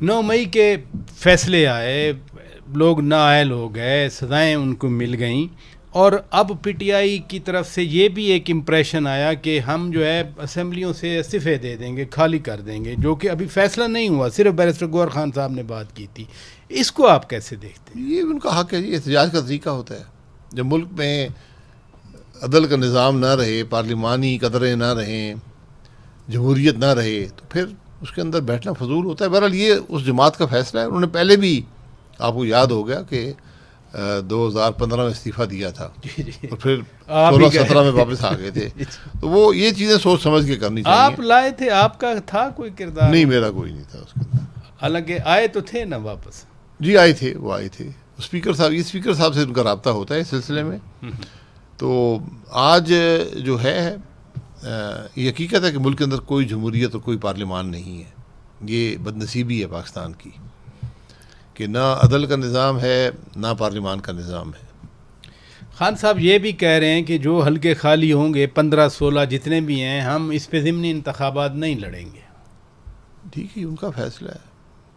9 مئی کے فیصلے آئے, لوگ نااہل ہو گئے, سزائیں ان کو مل گئیں, اور اب پی ٹی آئی کی طرف سے یہ بھی ایک امپریشن آیا کہ ہم جو ہے اسمبلیوں سے استعفے دے دیں گے, خالی کر دیں گے, جو کہ ابھی فیصلہ نہیں ہوا, صرف بیرسٹر گوہر خان صاحب نے بات کی تھی. اس کو آپ کیسے دیکھتے ہیں؟ یہ ان کا حق ہے جی, احتجاج کا طریقہ ہوتا ہے. جب ملک میں عدل کا نظام نہ رہے, پارلیمانی قدریں نہ رہیں, جمہوریت نہ رہے, تو پھر اس کے اندر بیٹھنا فضول ہوتا ہے. بہرحال یہ اس جماعت کا فیصلہ ہے. انہوں نے پہلے بھی, آپ کو یاد ہو گیا کہ 2015 میں استعفیٰ دیا تھا, اور پھر 16-17 میں واپس آ گئے تھے. تو وہ یہ چیزیں سوچ سمجھ کے کرنی چاہیے. آپ لائے تھے, آپ کا تھا کوئی کردار؟ نہیں, میرا کوئی نہیں تھا اس کے اندر. حالانکہ آئے تو تھے نا واپس. جی آئے تھے, وہ آئے تھے. اسپیکر صاحب سے ان کا رابطہ ہوتا ہے اس سلسلے میں. تو آج جو ہے یہ حقیقت ہے کہ ملک کے اندر کوئی جمہوریت اور کوئی پارلیمان نہیں ہے. یہ بدنصیبی ہے پاکستان کی کہ نہ عدل کا نظام ہے, نہ پارلیمان کا نظام ہے. خان صاحب یہ بھی کہہ رہے ہیں کہ جو حلقے خالی ہوں گے 15-16 جتنے بھی ہیں, ہم اس پہ ضمنی انتخابات نہیں لڑیں گے. ٹھیک ہے, ان کا فیصلہ ہے.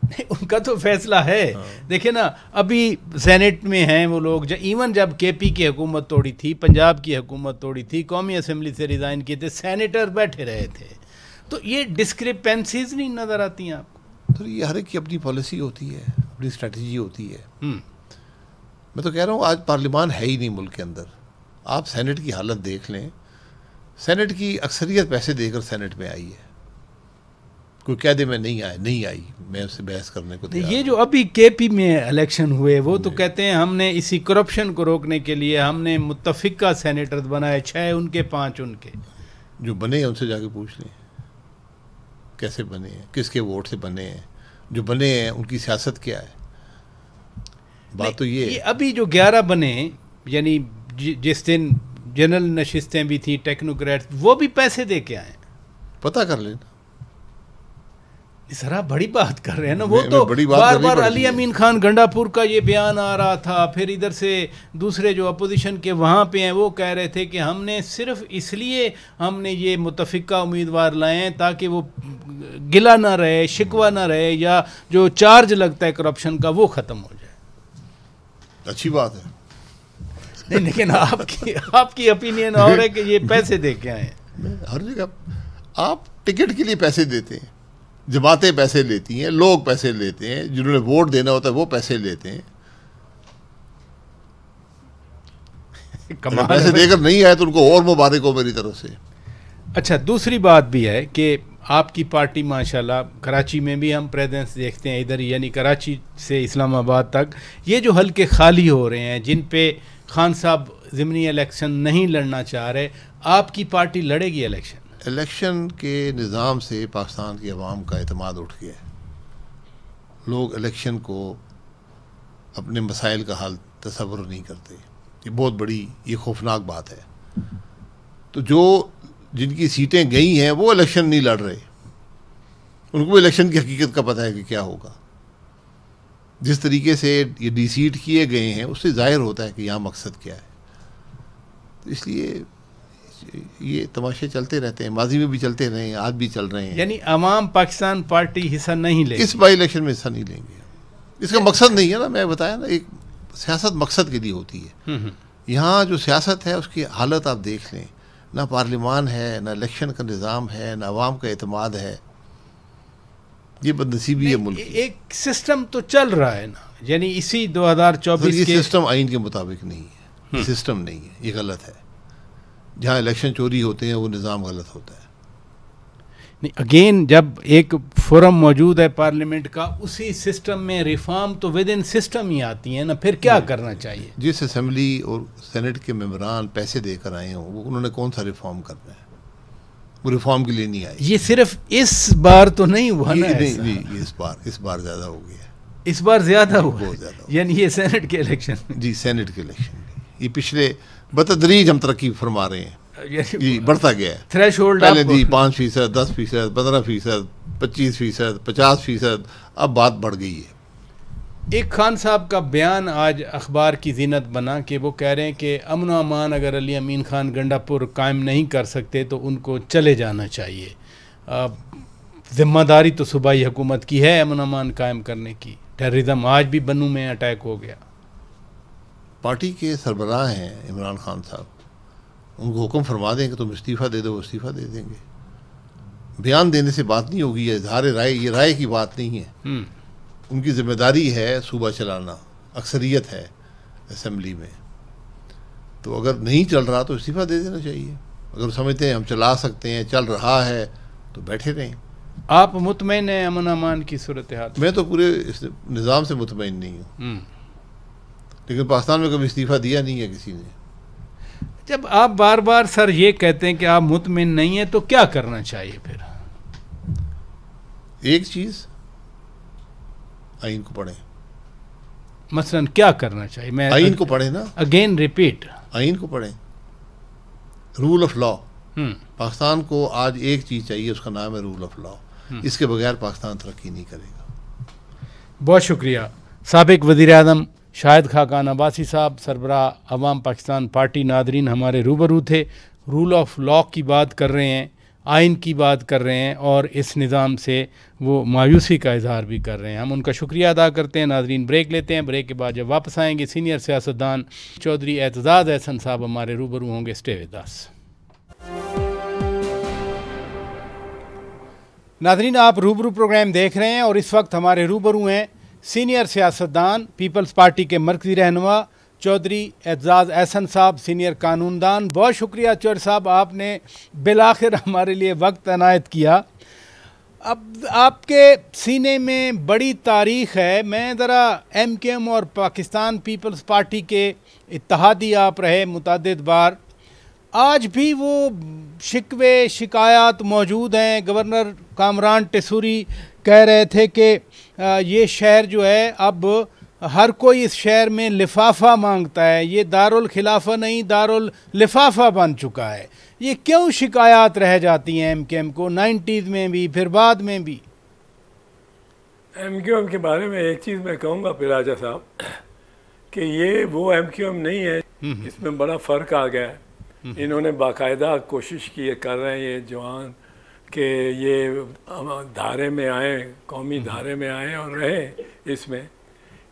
نہیں, ان کا تو فیصلہ ہے. دیکھیں نا, ابھی سینٹ میں ہیں وہ لوگ, ایون جب کے پی کی حکومت توڑی تھی, پنجاب کی حکومت توڑی تھی, قومی اسمبلی سے ریزائن کیے تھے, سینیٹر بیٹھے رہے تھے. تو یہ ڈسکرپنسیز نہیں نظر آتی ہیں آپ کو؟ تو یہ ہر ایک کی اپنی پالیسی ہوتی ہے, اپنی اسٹریٹجی ہوتی ہے. میں تو کہہ رہا ہوں آج پارلیمان ہے ہی نہیں ملک کے اندر. آپ سینٹ کی حالت دیکھ لیں, سینٹ کی اکثریت پیسے دے کر سینٹ میں آئی ہے. کوئی کہہ دے میں نہیں آئی, میں اس سے بحث کرنے کو تیار. یہ جو ابھی کے پی میں الیکشن ہوئے, وہ تو کہتے ہیں ہم نے اسی کرپشن کو روکنے کے لیے ہم نے متفقہ سینیٹر بنائے, 6 ان کے 5 ان کے. جو بنے ہیں ان سے جا کے پوچھ لیں کیسے بنے ہیں, کس کے ووٹ سے بنے ہیں. جو بنے ہیں ان کی سیاست کیا ہے. بات تو یہ ابھی جو 11 بنے, یعنی جس دن جنرل نشستیں بھی تھیں, ٹیکنوکریٹ, وہ بھی پیسے دے کے آئے. پتہ کر لینا. ذرا بڑی بات کر رہے ہیں نا. وہ تو بار بار علی امین خان گنڈا پور کا یہ بیان آ رہا تھا, پھر ادھر سے دوسرے جو اپوزیشن کے وہاں پہ ہیں وہ کہہ رہے تھے کہ ہم نے صرف اس لیے ہم نے یہ متفقہ امیدوار لائے ہیں تاکہ وہ گلا نہ رہے, شکوہ نہ رہے, یا جو چارج لگتا ہے کرپشن کا وہ ختم ہو جائے. اچھی بات ہے. نہیں, لیکن آپ کی اپینین اور ہے کہ یہ پیسے دے کے آئے ہیں. ہر جگہ آپ ٹکٹ کے لیے پیسے دیتے ہیں, جماعتیں پیسے لیتی ہیں, لوگ پیسے لیتے ہیں, جنہوں نے ووٹ دینا ہوتا ہے وہ پیسے لیتے ہیں. پیسے دے کر نہیں آئے تو ان کو اور مبارک ہو میری طرف سے. اچھا, دوسری بات بھی ہے کہ آپ کی پارٹی ماشاءاللہ کراچی میں بھی ہم پریزنس دیکھتے ہیں ادھر, یعنی کراچی سے اسلام آباد تک یہ جو حلقے خالی ہو رہے ہیں جن پہ خان صاحب ضمنی الیکشن نہیں لڑنا چاہ رہے, آپ کی پارٹی لڑے گی الیکشن؟ الیکشن کے نظام سے پاکستان کی عوام کا اعتماد اٹھ گیا ہے. لوگ الیکشن کو اپنے مسائل کا حل تصور نہیں کرتے. یہ بہت بڑی, یہ خوفناک بات ہے. تو جن کی سیٹیں گئی ہیں وہ الیکشن نہیں لڑ رہے, ان کو الیکشن کی حقیقت کا پتہ ہے کہ کیا ہوگا. جس طریقے سے یہ ڈی سیٹ کیے گئے ہیں اس سے ظاہر ہوتا ہے کہ یہاں مقصد کیا ہے. اس لیے یہ تماشے چلتے رہتے ہیں, ماضی میں بھی چلتے رہے ہیں, آج بھی چل رہے ہیں. یعنی عوام پاکستان پارٹی حصہ نہیں لے گی اس بائی الیکشن میں, حصہ نہیں لیں گے. اس کا مقصد نہیں ہے نا, میں بتایا نا, ایک سیاست مقصد کے لیے ہوتی ہے. یہاں جو سیاست ہے اس کی حالت آپ دیکھ لیں, نہ پارلیمان ہے, نہ الیکشن کا نظام ہے, نہ عوام کا اعتماد ہے. یہ بدنصیبی ہے ملک کی. ایک سسٹم تو چل رہا ہے نا, یعنی اسی 2024 یہ سسٹم آئین کے مطابق نہیں ہے. یہ سسٹم نہیں ہے, یہ غلط ہے. جہاں الیکشن چوری ہوتے ہیں وہ نظام غلط ہوتا ہے. نہیں, اگین جب ایک فورم موجود ہے پارلیمنٹ کا, اسی سسٹم میں ریفارم تو ود ان سسٹم ہی آتی ہیں نا, پھر کیا کرنا چاہیے؟ جس اسمبلی اور سینٹ کے ممبران پیسے دے کر آئے ہوں وہ انہوں نے کون سا ریفارم کرنا ہے؟ وہ ریفارم کے لیے نہیں آئے. یہ صرف اس بار تو نہیں ہوا نا. نہیں, اس بار زیادہ ہو گیا. اس بار زیادہ ہوا, بہت زیادہ. یعنی یہ سینٹ کے الیکشن, جی سینٹ کے الیکشن, یہ پچھلے بتدریج ہم ترقی فرما رہے ہیں. جی بڑھتا گیا ہے. تھریش ہولڈ پہلے دی 5%, 10%, 15%, 25%, 50%, اب بات بڑھ گئی ہے. ایک خان صاحب کا بیان آج اخبار کی زینت بنا کہ وہ کہہ رہے ہیں کہ امن و امان اگر علی امین خان گنڈا پور قائم نہیں کر سکتے تو ان کو چلے جانا چاہیے. ذمہ داری تو صوبائی حکومت کی ہے امن امان قائم کرنے کی. ٹیررزم آج بھی بنو میں اٹیک ہو گیا. پارٹی کے سربراہ ہیں عمران خان صاحب, ان کو حکم فرما دیں کہ تم استعفیٰ دے دو, وہ استعفیٰ دے دیں گے. بیان دینے سے بات نہیں ہوگی, یہ اظہار رائے, یہ رائے کی بات نہیں ہے. ان کی ذمہ داری ہے صوبہ چلانا, اکثریت ہے اسمبلی میں. تو اگر نہیں چل رہا تو استعفیٰ دے دینا چاہیے. اگر سمجھتے ہیں ہم چلا سکتے ہیں, چل رہا ہے, تو بیٹھے رہیں. آپ مطمئن ہیں امن امان کی صورتحال؟ میں تو پورے اس نظام سے مطمئن نہیں ہوں, لیکن پاکستان میں کبھی استعفیٰ دیا نہیں ہے کسی نے. جب آپ بار بار سر یہ کہتے ہیں کہ آپ مطمئن نہیں ہیں تو کیا کرنا چاہیے پھر؟ ایک چیز, آئین کو پڑھیں. مثلا کیا کرنا چاہیے؟ میں آئین کو پڑھیں نا, اگین ریپیٹ, آئین کو پڑھیں. Role of law. پاکستان کو آج ایک چیز چاہیے, اس کا نام ہے رول آف لا. اس کے بغیر پاکستان ترقی نہیں کرے گا. بہت شکریہ. سابق وزیر اعظم شاہد خاقان عباسی صاحب, سربراہ عوام پاکستان پارٹی. ناظرین ہمارے روبرو تھے, رول آف لا کی بات کر رہے ہیں, آئین کی بات کر رہے ہیں, اور اس نظام سے وہ مایوسی کا اظہار بھی کر رہے ہیں. ہم ان کا شکریہ ادا کرتے ہیں. ناظرین بریک لیتے ہیں, بریک کے بعد جب واپس آئیں گے سینئر سیاستدان چودھری اعتزاز احسن صاحب ہمارے روبرو ہوں گے. Stay with us. ناظرین آپ روبرو پروگرام دیکھ رہے ہیں, اور اس وقت ہمارے روبرو ہیں سینئر سیاستدان پیپلز پارٹی کے مرکزی رہنما چودھری اعتزاز احسن صاحب, سینئر قانون دان. بہت شکریہ چودھری صاحب, آپ نے بالآخر ہمارے لیے وقت عنایت کیا. اب آپ کے سینے میں بڑی تاریخ ہے. میں ذرا ایم کیو ایم اور پاکستان پیپلز پارٹی کے اتحادی آپ رہے متعدد بار. آج بھی وہ شکوے شکایات موجود ہیں. گورنر کامران ٹیسوری کہہ رہے تھے کہ یہ شہر جو ہے اب ہر کوئی اس شہر میں لفافہ مانگتا ہے, یہ دارالخلافہ نہیں داراللفافہ بن چکا ہے. یہ کیوں شکایات رہ جاتی ہیں ایم کیو ایم کو 90s میں بھی پھر بعد میں بھی؟ ایم کیو ایم کے بارے میں ایک چیز میں کہوں گا پراجا صاحب, کہ یہ وہ ایم کیو ایم نہیں ہے, اس میں بڑا فرق آ گیا ہے. انہوں نے باقاعدہ کوشش کی کر رہے ہیں یہ جوان کہ یہ دھارے میں آئیں, قومی دھارے میں آئیں اور رہیں اس میں.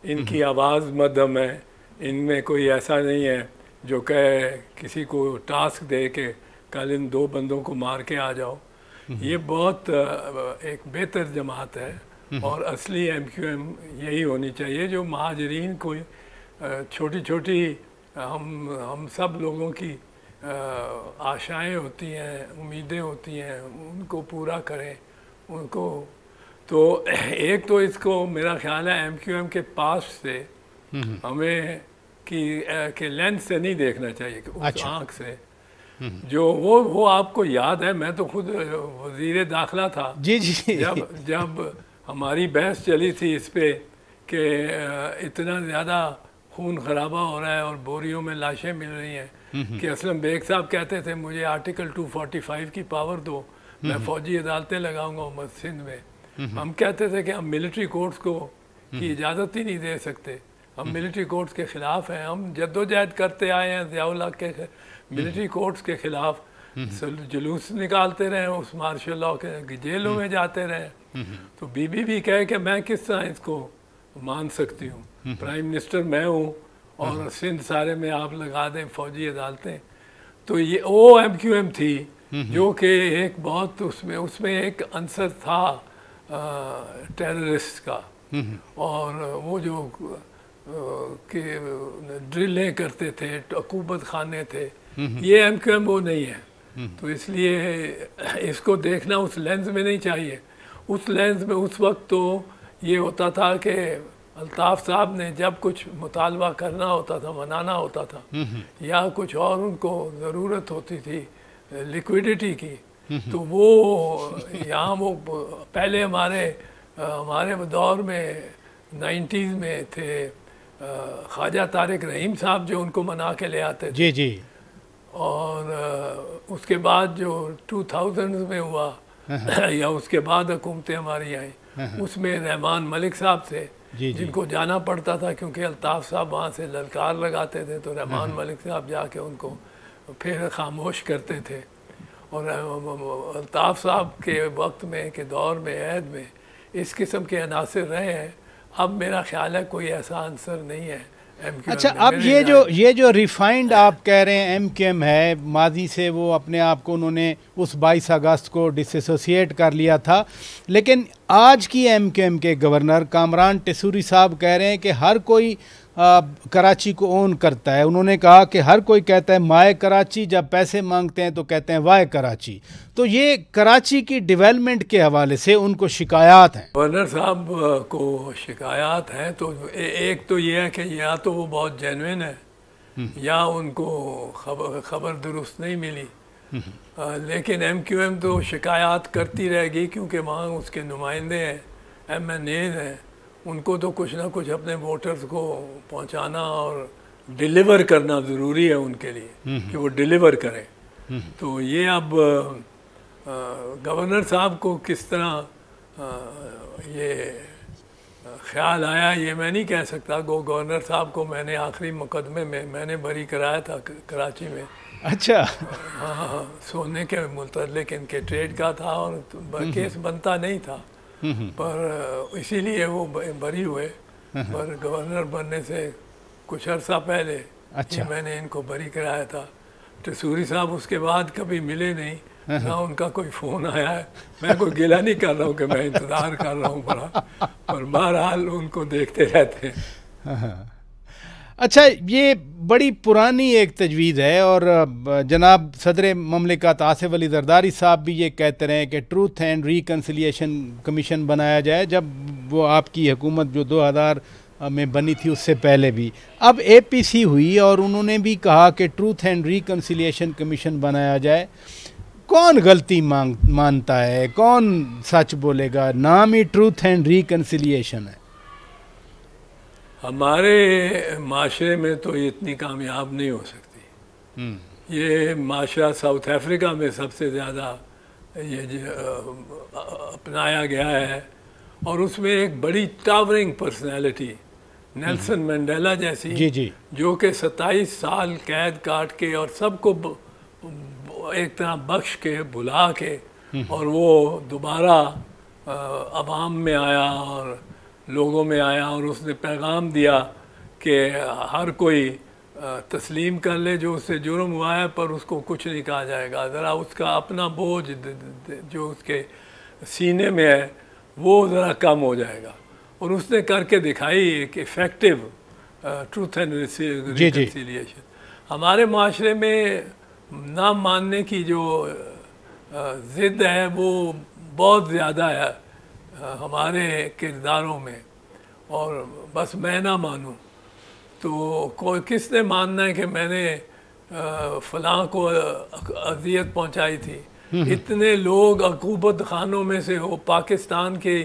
ان کی آواز مدھم ہے, ان میں کوئی ایسا نہیں ہے جو کہے کسی کو ٹاسک دے کہ کل ان 2 بندوں کو مار کے آ جاؤ. یہ بہت ایک بہتر جماعت ہے, اور اصلی ایم کیو ایم یہی ہونی چاہیے جو مہاجرین کو چھوٹی چھوٹی ہم سب لوگوں کی آشائیں ہوتی ہیں, امیدیں ہوتی ہیں, ان کو پورا کریں ان کو. تو ایک تو اس کو میرا خیال ہے ایم کیو ایم کے پاس سے ہمیں کہ لینس سے نہیں دیکھنا چاہیے, کہ اس آنکھ سے جو وہ آپ کو یاد ہے, میں تو خود وزیر داخلہ تھا جی جی جب ہماری بحث چلی تھی اس پہ کہ اتنا زیادہ خون خرابہ ہو رہا ہے اور بوریوں میں لاشیں مل رہی ہیں کہ اسلم بیگ صاحب کہتے تھے مجھے آرٹیکل 245 کی پاور دو, میں فوجی عدالتیں لگاؤں گا امت سندھ میں. ہم کہتے تھے کہ ہم ملٹری کورٹس کو کی اجازت ہی نہیں دے سکتے, ہم ملٹری کورٹس کے خلاف ہیں. ہم جدوجہد کرتے آئے ہیں ضیاء الحق کے ملٹری کورٹس کے خلاف, جلوس نکالتے رہے, اس مارشل لاء کے جیلوں میں جاتے رہے. تو بی بی بھی کہے کہ میں کس طرح اس کو مان سکتی ہوں, پرائم منسٹر میں ہوں اور سندھ سارے میں آپ لگا دیں فوجی عدالتیں. تو یہ او ایم کیو ایم تھی جو کہ ایک بہت اس میں ایک عنصر تھا ٹیررسٹ کا, اور وہ جو کہ ڈرلیں کرتے تھے, عقوبت خانے تھے, یہ ایم کیو ایم وہ نہیں ہے. تو اس لیے اس کو دیکھنا اس لینز میں نہیں چاہیے. اس لینز میں اس وقت تو یہ ہوتا تھا کہ الطاف صاحب نے جب کچھ مطالبہ کرنا ہوتا تھا, منانا ہوتا تھا, یا کچھ اور ان کو ضرورت ہوتی تھی لیکویڈیٹی کی, تو وہ یہاں وہ پہلے ہمارے دور میں 90s میں تھے خواجہ طارق رحیم صاحب جو ان کو منا کے لے آتے تھے. جی جی. اور اس کے بعد جو 2000 میں ہوا یا اس کے بعد حکومتیں ہماری آئیں, اس میں رحمان ملک صاحب تھے جن کو جانا پڑتا تھا کیونکہ الطاف صاحب وہاں سے للکار لگاتے تھے, تو رحمان ملک صاحب جا کے ان کو پھر خاموش کرتے تھے. اور الطاف صاحب کے وقت میں کے دور میں عہد میں اس قسم کے عناصر رہے ہیں. اب میرا خیال ہے کوئی ایسا عنصر نہیں ہے ایم کیو ایم. اچھا، اب یہ جو ریفائنڈ آپ کہہ رہے ہیں ایم کیو ایم ہے، ماضی سے وہ اپنے آپ کو انہوں نے اس 22 اگست کو ڈس ایسوسیٹ کر لیا تھا، لیکن آج کی ایم کیو ایم کے گورنر کامران ٹیسوری صاحب کہہ رہے ہیں کہ ہر کوئی کراچی کو اون کرتا ہے. انہوں نے کہا کہ ہر کوئی کہتا ہے مائے کراچی، جب پیسے مانگتے ہیں تو کہتے ہیں وائے کراچی. تو یہ کراچی کی ڈیولپمنٹ کے حوالے سے ان کو شکایات ہیں. گورنر صاحب کو شکایات ہیں تو ایک تو یہ ہے کہ یا تو وہ بہت جینوئن ہے یا ان کو خبر درست نہیں ملی. لیکن ایم کیو ایم تو شکایات کرتی رہے گی کیونکہ وہاں اس کے نمائندے ہیں، ایم این ایز ہیں. ان کو تو کچھ نہ کچھ اپنے ووٹرز کو پہنچانا اور ڈیلیور کرنا ضروری ہے ان کے لیے کہ وہ ڈیلیور کریں. تو یہ اب گورنر صاحب کو کس طرح یہ خیال آیا یہ میں نہیں کہہ سکتا. گورنر صاحب کو میں نے آخری مقدمے میں نے بری کرایا تھا کراچی میں. اچھا. ہاں، سونے کے متعلق ان کے ٹریڈ کا تھا اور کیس بنتا نہیں تھا، پر اسی لیے وہ بری ہوئے. پر گورنر بننے سے کچھ عرصہ پہلے میں نے ان کو بری کرایا تھا. ٹیسوری صاحب اس کے بعد کبھی ملے نہیں، نہ ان کا کوئی فون آیا ہے. میں کوئی گلہ نہیں کر رہا ہوں کہ میں انتظار کر رہا ہوں بڑا، پر بہرحال ان کو دیکھتے رہتے ہیں. اچھا، یہ بڑی پرانی ایک تجویز ہے اور جناب صدر مملکت آصف علی زرداری صاحب بھی یہ کہتے رہے کہ ٹروتھ اینڈ ریکنسیلیشن کمیشن بنایا جائے، جب وہ آپ کی حکومت جو 2000 میں بنی تھی اس سے پہلے بھی. اب اے پی سی ہوئی اور انہوں نے بھی کہا کہ ٹروتھ اینڈ ریکنسیلیشن کمیشن بنایا جائے. کون غلطی مانتا ہے، کون سچ بولے گا؟ نام ہی ٹروتھ اینڈ ریکنسیلیشن ہے. ہمارے معاشرے میں تو یہ اتنی کامیاب نہیں ہو سکتی. یہ معاشرہ ساؤتھ افریقہ میں سب سے زیادہ یہ اپنایا گیا ہے، اور اس میں ایک بڑی ٹاورنگ پرسنالٹی نیلسن منڈیلا جیسی، جو کہ 27 سال قید کاٹ کے اور سب کو ایک طرح بخش کے بلا کے اور وہ دوبارہ عوام میں آیا اور لوگوں میں آیا اور اس نے پیغام دیا کہ ہر کوئی تسلیم کر لے جو اس سے جرم ہوا ہے، پر اس کو کچھ نہیں کہا جائے گا. ذرا اس کا اپنا بوجھ جو اس کے سینے میں ہے وہ ذرا کم ہو جائے گا. اور اس نے کر کے دکھائی ایک افیکٹو ٹروتھ اینڈ ریکنسیلیشن. ہمارے معاشرے میں نہ ماننے کی جو ضد ہے وہ بہت زیادہ ہے ہمارے کرداروں میں، اور بس میں نہ مانوں تو کوئی کس نے ماننا ہے کہ میں نے فلاں کو اذیت پہنچائی تھی. اتنے لوگ عقوبت خانوں میں سے ہو پاکستان کے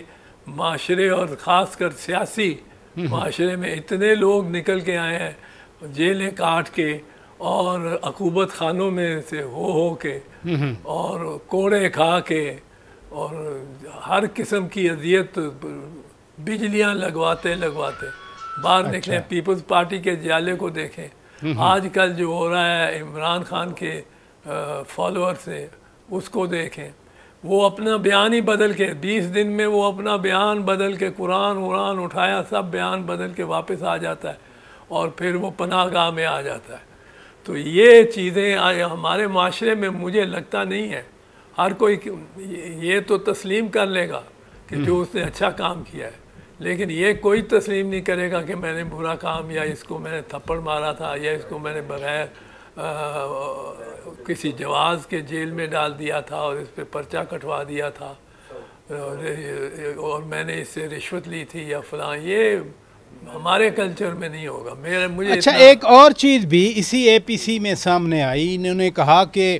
معاشرے اور خاص کر سیاسی معاشرے میں اتنے لوگ نکل کے آئے ہیں جیلیں کاٹ کے اور عقوبت خانوں میں سے ہو کے اور کوڑے کھا کے اور ہر قسم کی اذیت، بجلیاں لگواتے باہر نکلیں. پیپلز پارٹی کے جالے کو دیکھیں آج کل جو ہو رہا ہے عمران خان کے فالوور سے، اس کو دیکھیں. وہ اپنا بیان ہی بدل کے 20 دن میں وہ اپنا بیان بدل کے قرآن اٹھایا، سب بیان بدل کے واپس آ جاتا ہے اور پھر وہ پناہ گاہ میں آ جاتا ہے. تو یہ چیزیں ہمارے معاشرے میں مجھے لگتا نہیں ہے. ہر کوئی یہ تو تسلیم کر لے گا کہ جو اس نے اچھا کام کیا ہے، لیکن یہ کوئی تسلیم نہیں کرے گا کہ میں نے برا کام، یا اس کو میں نے تھپڑ مارا تھا، یا اس کو میں نے بغیر کسی جواز کے جیل میں ڈال دیا تھا اور اس پہ پرچہ کٹوا دیا تھا، اور میں نے اس سے رشوت لی تھی یا فلاں. یہ ہمارے کلچر میں نہیں ہوگا. مجھے اچھا، ایک اور چیز بھی اسی اے پی سی میں سامنے آئی. انہوں نے کہا کہ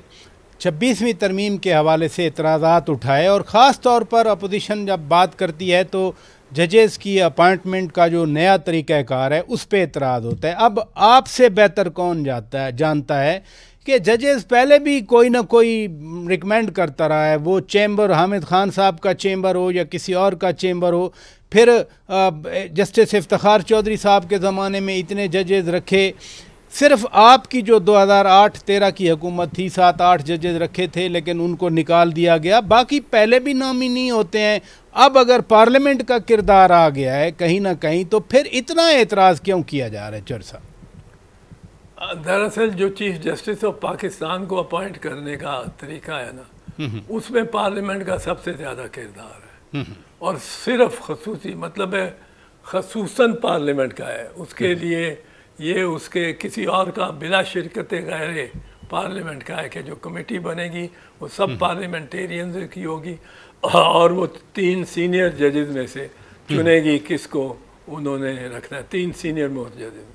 26ویں ترمیم کے حوالے سے اعتراضات اٹھائے، اور خاص طور پر اپوزیشن جب بات کرتی ہے تو ججز کی اپائنٹمنٹ کا جو نیا طریقہ کار ہے اس پہ اعتراض ہوتا ہے. اب آپ سے بہتر کون جانتا ہے کہ ججز پہلے بھی کوئی نہ کوئی ریکمینڈ کرتا رہا ہے، وہ چیمبر حامد خان صاحب کا چیمبر ہو یا کسی اور کا چیمبر ہو. پھر جسٹس افتخار چودھری صاحب کے زمانے میں اتنے ججز رکھے، صرف آپ کی جو 2008-13 کی حکومت تھی 7-8 ججز رکھے تھے لیکن ان کو نکال دیا گیا, باقی پہلے بھی نامنی ہوتے ہیں. اب اگر پارلیمنٹ کا کردار آ گیا ہے کہیں نہ کہیں تو پھر اتنا اعتراض کیوں کیا جا رہا ہے چر صاحب؟ دراصل جو چیف جسٹس آف پاکستان کو اپوائنٹ کرنے کا طریقہ ہے نا, اس میں پارلیمنٹ کا سب سے زیادہ کردار ہے, اور صرف خصوصی مطلب ہے خصوصاً پارلیمنٹ کا ہے. اس کے لیے یہ اس کے کسی اور کا بلا شرکت غیر پارلیمنٹ کا ہے کہ جو کمیٹی بنے گی وہ سب پارلیمنٹیرینز کی ہوگی, اور وہ 3 سینئر ججز میں سے چنے گی کس کو انہوں نے رکھنا ہے, 3 سینئر موسٹ ججز.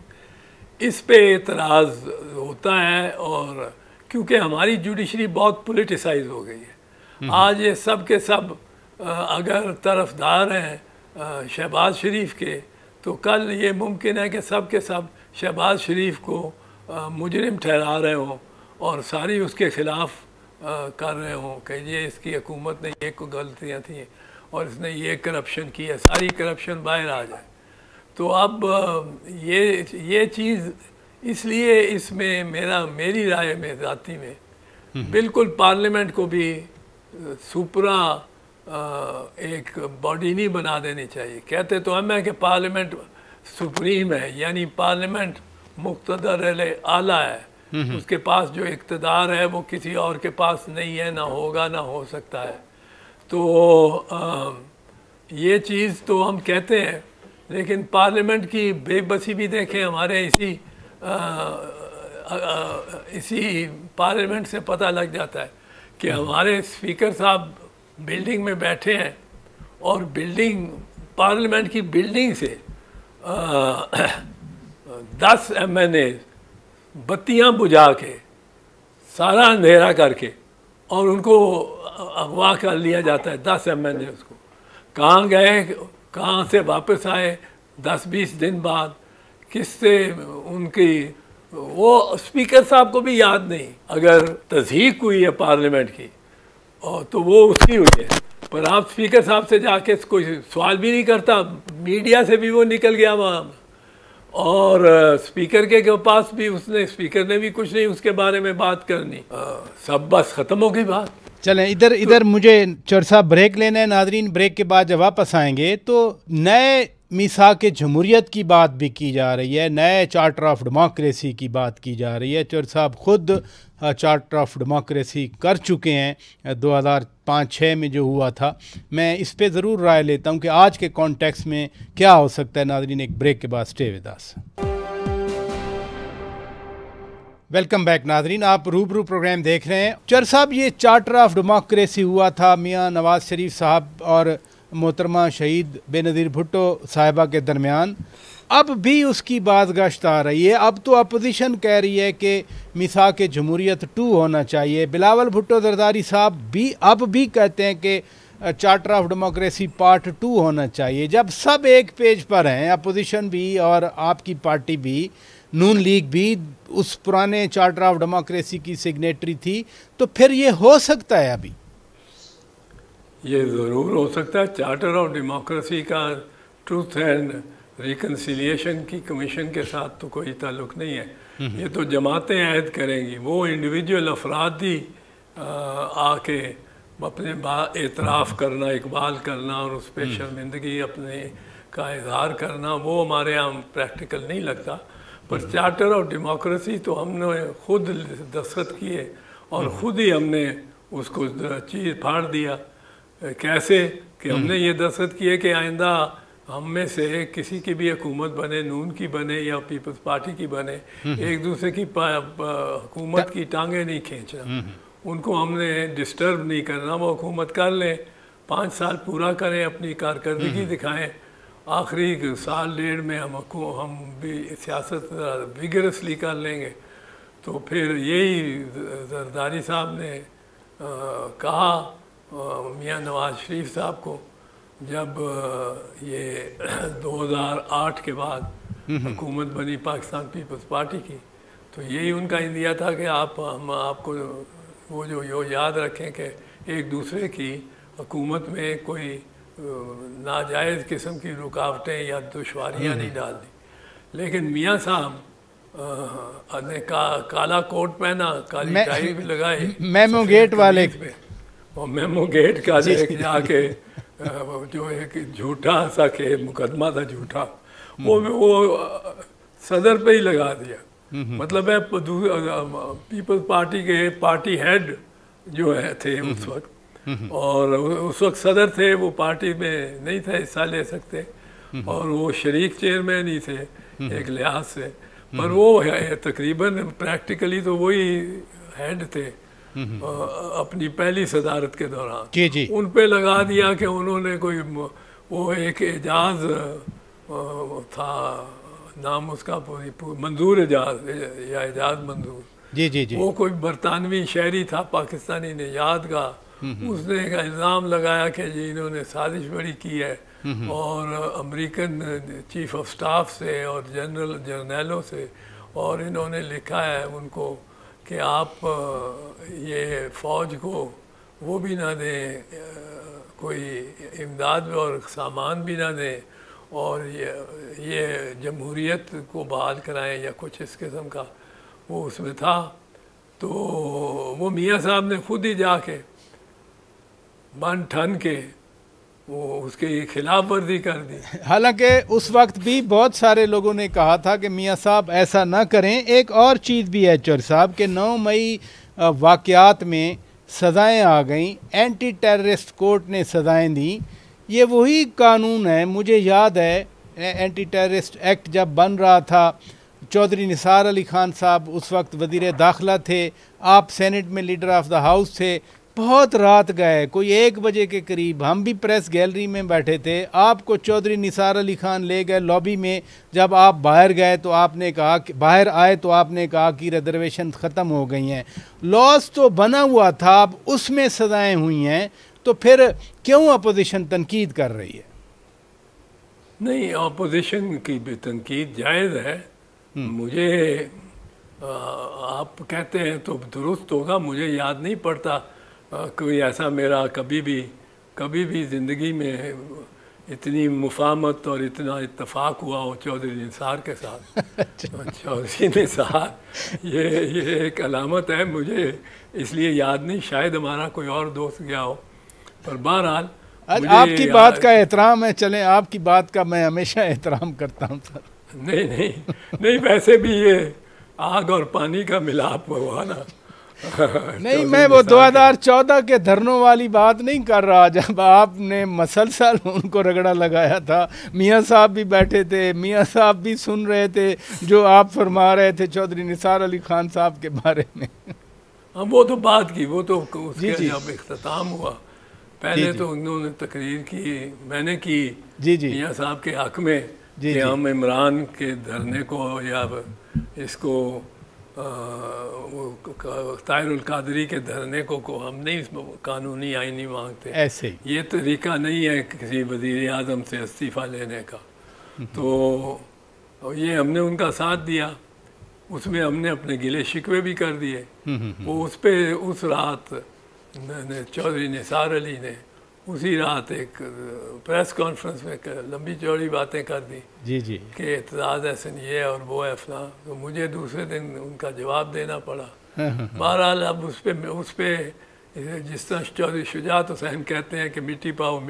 اس پہ اعتراض ہوتا ہے, اور کیونکہ ہماری جوڈیشری بہت پولیٹیسائز ہو گئی ہے. آج یہ سب کے سب اگر طرفدار ہیں شہباز شریف کے, تو کل یہ ممکن ہے کہ سب کے سب شہباز شریف کو مجرم ٹھہرا رہے ہوں اور ساری اس کے خلاف کر رہے ہوں کہ یہ اس کی حکومت نے یہ کو غلطیاں تھیں اور اس نے یہ کرپشن کی ہے, ساری کرپشن باہر آ جائے. تو اب یہ چیز اس لیے اس میں میری رائے میں ذاتی میں بالکل پارلیمنٹ کو بھی سپرا ایک باڈی نہیں بنا دینی چاہیے. کہتے تو ہم ہیں کہ پارلیمنٹ سپریم ہے, یعنی پارلیمنٹ مقتدر اعلیٰ ہے, اس کے پاس جو اقتدار ہے وہ کسی اور کے پاس نہیں ہے, نہ ہوگا نہ ہو سکتا ہے. تو یہ چیز تو ہم کہتے ہیں, لیکن پارلیمنٹ کی بے بسی بھی دیکھیں ہمارے اسی پارلیمنٹ سے پتہ لگ جاتا ہے کہ ہمارے اسپیکر صاحب بلڈنگ میں بیٹھے ہیں اور پارلیمنٹ کی بلڈنگ سے 10 MNA بتیاں بجھا کے سارا اندھیرا کر کے اور ان کو اغوا کر لیا جاتا ہے. 10 MNA اس کو کہاں گئے, کہاں سے واپس آئے 10-20 دن بعد, کس سے ان کی وہ اسپیکر صاحب کو بھی یاد نہیں. اگر تضحیق ہوئی ہے پارلیمنٹ کی تو وہ اس کی ہوئی ہے, پر آپ اسپیکر صاحب سے جا کے کوئی سوال بھی نہیں کرتا, میڈیا سے بھی وہ نکل گیا وہاں, اور اسپیکر کے پاس بھی اسپیکر نے بھی کچھ نہیں اس کے بارے میں بات کرنی, سب بس ختم ہو گئی بات. چلیں ادھر مجھے چور صاحب بریک لینا ہے. ناظرین بریک کے بعد جب واپس آئیں گے تو نئے میثاق جمہوریت کی بات بھی کی جا رہی ہے, نئے چارٹر آف ڈیموکریسی کی بات کی جا رہی ہے. چور صاحب خود چارٹر آف ڈیموکریسی کر چکے ہیں 2005-06 میں جو ہوا تھا. میں اس پہ ضرور رائے لیتا ہوں کہ آج کے کانٹیکس میں کیا ہو سکتا ہے. ناظرین ایک بریک کے بعد stay with us. Welcome back ناظرین, آپ روبرو پروگرام دیکھ رہے ہیں. چر صاحب یہ چارٹر آف ڈیموکریسی ہوا تھا میاں نواز شریف صاحب اور محترمہ شہید بے نظیر بھٹو صاحبہ کے درمیان, اب بھی اس کی بازگشت آ رہی ہے. اب تو اپوزیشن کہہ رہی ہے کہ میثاق جمہوریت 2 ہونا چاہیے. بلاول بھٹو زرداری صاحب بھی اب بھی کہتے ہیں کہ چارٹر آف ڈیموکریسی پارٹ 2 ہونا چاہیے. جب سب ایک پیج پر ہیں, اپوزیشن بھی اور آپ کی پارٹی بھی, نون لیگ بھی اس پرانے چارٹر آف ڈیموکریسی کی سگنیٹری تھی, تو پھر یہ ہو سکتا ہے؟ ابھی یہ ضرور ہو سکتا ہے. چارٹر آف ڈیموکریسی کا ٹروتھ اینڈ ریکنسیلیشن کی کمیشن کے ساتھ تو کوئی تعلق نہیں ہے. یہ تو جماعتیں عہد کریں گی, وہ انڈیویجول افراد ہی آ کے اپنے اعتراف کرنا, اقبال کرنا اور اس پہ شرمندگی اپنے کا اظہار کرنا, وہ ہمارے یہاں پریکٹیکل نہیں لگتا. پر چارٹر آف ڈیموکریسی تو ہم نے خود دستخط کیے اور خود ہی ہم نے اس کو چیز پھاڑ دیا. کیسے کہ ہم نے یہ دستخط کیے کہ آئندہ ہم میں سے کسی کی بھی حکومت بنے, نون کی بنے یا پیپلز پارٹی کی بنے, ایک دوسرے کی حکومت کی ٹانگیں نہیں کھینچنا, ان کو ہم نے ڈسٹرب نہیں کرنا. وہ حکومت کر لیں, 5 سال پورا کریں, اپنی کارکردگی دکھائیں, آخری 1.5 سال میں ہم بھی سیاست ویگرسلی کر لیں گے. تو پھر یہی زرداری صاحب نے کہا میاں نواز شریف صاحب کو جب یہ 2008 کے بعد حکومت بنی پاکستان پیپلز پارٹی کی, تو یہی ان کا اندیا تھا کہ ہم آپ کو وہ جو یاد رکھیں کہ ایک دوسرے کی حکومت میں کوئی ناجائز قسم کی رکاوٹیں یا دشواریاں نہیں ڈال دی. لیکن میاں صاحب نے کالا کوٹ پہنا, کالی ٹائی بھی لگائی, میمو گیٹ والے, اور میمو گیٹ کا جا کے جو ایک جھوٹا سا کہ مقدمہ تھا جھوٹا, وہ صدر پہ ہی لگا دیا. مطلب ہے پیپلز پارٹی کے پارٹی ہیڈ جو ہے تھے اس وقت, اور اس وقت صدر تھے, وہ پارٹی میں نہیں تھے حصہ لے سکتے, اور وہ شریک چیئرمین ہی تھے ایک لحاظ سے, پر وہ تقریباً پریکٹیکلی تو وہی ہیڈ تھے اپنی پہلی صدارت کے دوران. ان پہ لگا دیا کہ انہوں نے کوئی وہ ایک اعجاز تھا, نام اس کا منظور اعجاز یا اعجاز منظور, وہ کوئی برطانوی شہری تھا پاکستانی نژاد کا, اس نے ایک الزام لگایا کہ جی انہوں نے سازش بڑی کی ہے, اور امریکن چیف آف سٹاف سے اور جرنیلوں سے, اور انہوں نے لکھا ہے ان کو کہ آپ یہ فوج کو وہ بھی نہ دیں, کوئی امداد اور سامان بھی نہ دیں, اور یہ جمہوریت کو بحال کرائیں یا کچھ اس قسم کا وہ اس میں تھا. تو وہ میاں صاحب نے خود ہی جا کے بن ٹھن کے وہ اس کی خلاف ورزی کر دی. حالانکہ اس وقت بھی بہت سارے لوگوں نے کہا تھا کہ میاں صاحب ایسا نہ کریں. ایک اور چیز بھی ہے چور صاحب کہ 9 مئی واقعات میں سزائیں آ گئیں, اینٹی ٹیررسٹ کورٹ نے سزائیں دیں. یہ وہی قانون ہے, مجھے یاد ہے اینٹی ٹیررسٹ ایکٹ جب بن رہا تھا, چودھری نثار علی خان صاحب اس وقت وزیر داخلہ تھے, آپ سینٹ میں لیڈر آف دا ہاؤس تھے, بہت رات گئے, کوئی 1 بجے کے قریب, ہم بھی پریس گیلری میں بیٹھے تھے, آپ کو چودھری نثار علی خان لے گئے لابی میں. جب آپ باہر گئے تو آپ نے کہا کہ باہر آئے تو آپ نے کہا کہ ریزرویشن ختم ہو گئی ہیں. لاس تو بنا ہوا تھا, اب اس میں سزائیں ہوئی ہیں, تو پھر کیوں اپوزیشن تنقید کر رہی ہے؟ نہیں, اپوزیشن کی بھی تنقید جائز ہے. مجھے آپ کہتے ہیں تو درست ہوگا, مجھے یاد نہیں پڑتا کوئی ایسا میرا کبھی بھی زندگی میں اتنی مفاہمت اور اتنا اتفاق ہوا ہو چودھری نثار کے ساتھ. چودھری نثار یہ ایک علامت ہے, مجھے اس لیے یاد نہیں, شاید ہمارا کوئی اور دوست گیا ہو, پر بہرحال آپ کی بات کا احترام ہے. چلیں, آپ کی بات کا میں ہمیشہ احترام کرتا ہوں سر. نہیں, ویسے بھی یہ آگ اور پانی کا ملاپ ہوا نا. نہیں, میں وہ 2014 کے دھرنوں والی بات نہیں کر رہا, جب آپ نے مسلسل ان کو رگڑا لگایا تھا. میاں صاحب بھی بیٹھے تھے, میاں صاحب بھی سن رہے تھے جو آپ فرما رہے تھے چودھری نثار علی خان صاحب کے بارے میں. وہ تو بات کی, وہ تو اس کے جب اختتام ہوا, پہلے تو انہوں نے تقریر کی, میں نے کی میاں صاحب کے حق میں کہ ہم عمران کے دھرنے کو یا اس کو طاہر القادری کے دھرنے کو ہم نہیں اس میں قانونی آئینی مانگتے. ایسے یہ طریقہ نہیں ہے کسی وزیر اعظم سے استعفیٰ لینے کا. تو یہ ہم نے ان کا ساتھ دیا, اس میں ہم نے اپنے گلے شکوے بھی کر دیے. وہ اس پہ اس رات چودھری نثار علی نے اسی رات ایک پریس کانفرنس میں لمبی چوڑی باتیں کر دی کہ اعتراض ایسن یہ اور وہ ہے فلاں. تو مجھے دوسرے دن ان کا جواب دینا پڑا. بہرحال اب اس پہ جس طرح چودھری شجاعت حسین کہتے ہیں کہ مٹی پاؤ,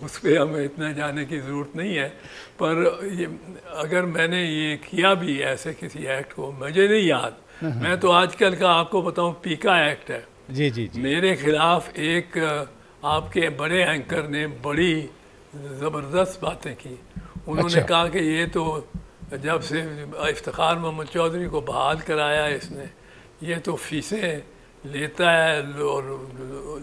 اس پہ ہمیں اتنا جانے کی ضرورت نہیں ہے. پر اگر میں نے یہ کیا بھی ایسے کسی ایکٹ کو, مجھے نہیں یاد, میں تو آج کل کا آپ کو بتاؤں پیکا ایکٹ ہے. میرے خلاف ایک آپ کے بڑے اینکر نے بڑی زبردست باتیں کی. انہوں نے کہا کہ یہ تو جب سے افتخار محمد چودھری کو بحال کرایا اس نے, یہ تو فیسیں لیتا ہے اور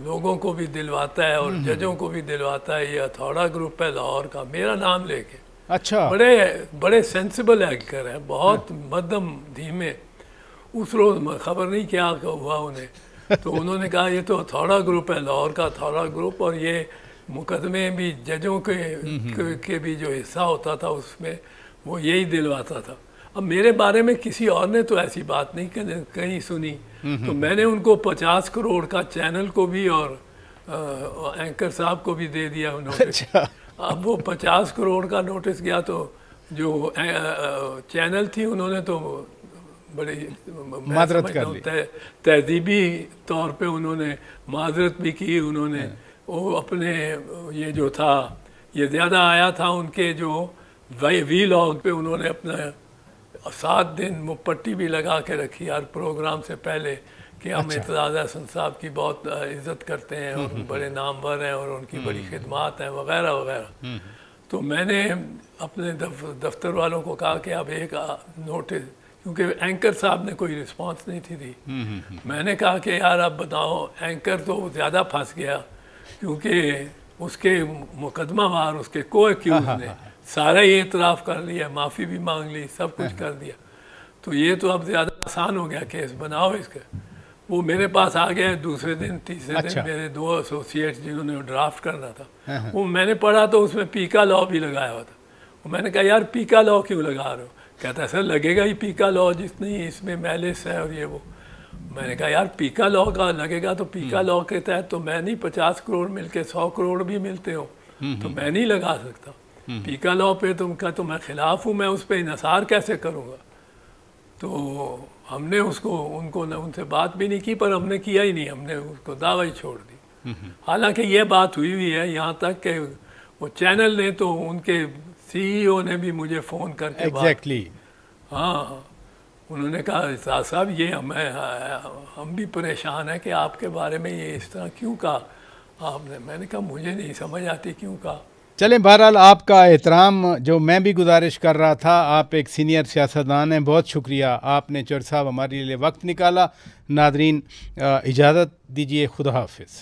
لوگوں کو بھی دلواتا ہے اور ججوں کو بھی دلواتا ہے. یہ ہتھوڑا گروپ ہے لاہور کا, میرا نام لے کے. اچھا, بڑے سینسیبل اینکر ہیں, بہت مدھم دھیمے. اس روز خبر نہیں کیا ہوا انہیں, تو انہوں نے کہا یہ تو ہتھوڑا گروپ ہے لاہور کا, ہتھوڑا گروپ, اور یہ مقدمے بھی ججوں کے بھی جو حصہ ہوتا تھا اس میں وہ یہی دلواتا تھا. اب میرے بارے میں کسی اور نے تو ایسی بات نہیں کہیں سنی, تو میں نے ان کو 50 کروڑ کا چینل کو بھی اور اینکر صاحب کو بھی دے دیا نوٹس. اب وہ 50 کروڑ کا نوٹس گیا تو جو چینل تھی انہوں نے تو بڑی معذرت کر لی، تہذیبی طور پہ انہوں نے معذرت بھی کی. انہوں نے وہ اپنے یہ جو تھا یہ زیادہ آیا تھا ان کے جو وی لاگ پہ انہوں نے اپنا 7 دن وہ پٹی بھی لگا کے رکھی ہر پروگرام سے پہلے کہ ہم اعتزاز احسن صاحب کی بہت عزت کرتے ہیں اور بڑے نامور ہیں اور ان کی بڑی خدمات ہیں وغیرہ وغیرہ. تو میں نے اپنے دفتر والوں کو کہا کہ اب ایک نوٹس، کیونکہ اینکر صاحب نے کوئی رسپانس نہیں تھی دی. میں نے کہا کہ یار اب بتاؤ، اینکر تو زیادہ پھنس گیا کیونکہ اس کے مقدمہ وار اس کے کو ایکیوز نے سارا ہی اعتراف کر لیا، معافی بھی مانگ لی، سب کچھ کر دیا. تو یہ تو اب زیادہ آسان ہو گیا، کیس بناؤ اس کا. وہ میرے پاس آ گیا دوسرے دن تیسرے دن، میرے 2 ایسوسیٹس جنہوں نے ڈرافٹ کرنا تھا وہ میں نے پڑھا تو اس میں پیکا لاء بھی لگایا ہوا تھا. میں نے کہا یار پیکا لاء کیوں لگا رہے ہو؟ کہتا ہے سر لگے گا ہی پیکا لاء، جتنی اس میں میلس ہے اور یہ وہ. میں نے کہا یار پیکا لاء کا لگے گا تو پیکا لاء کے تحت تو میں نہیں 50 کروڑ مل کے 100 کروڑ بھی ملتے ہو تو میں نہیں لگا سکتا. پیکا لاء پہ تم کا تو میں خلاف ہوں، میں اس پہ انحصار کیسے کروں گا؟ تو ہم نے اس کو ان سے بات بھی نہیں کی، پر ہم نے کیا ہی نہیں، ہم نے اس کو دعوی چھوڑ دی. حالانکہ یہ بات ہوئی ہے یہاں تک کہ وہ چینل نے تو ان کے سی ای او نے بھی مجھے فون کر کے ہاں انہوں نے کہا اعتزاز صاحب یہ ہم بھی پریشان ہیں کہ آپ کے بارے میں یہ اس طرح کیوں کہا آپ نے. میں نے کہا مجھے نہیں سمجھ آتی کیوں کہا. چلیں بہرحال آپ کا احترام جو میں بھی گزارش کر رہا تھا، آپ ایک سینئر سیاستدان ہیں، بہت شکریہ آپ نے چور صاحب ہمارے لیے وقت نکالا. ناظرین اجازت دیجیے، خدا حافظ.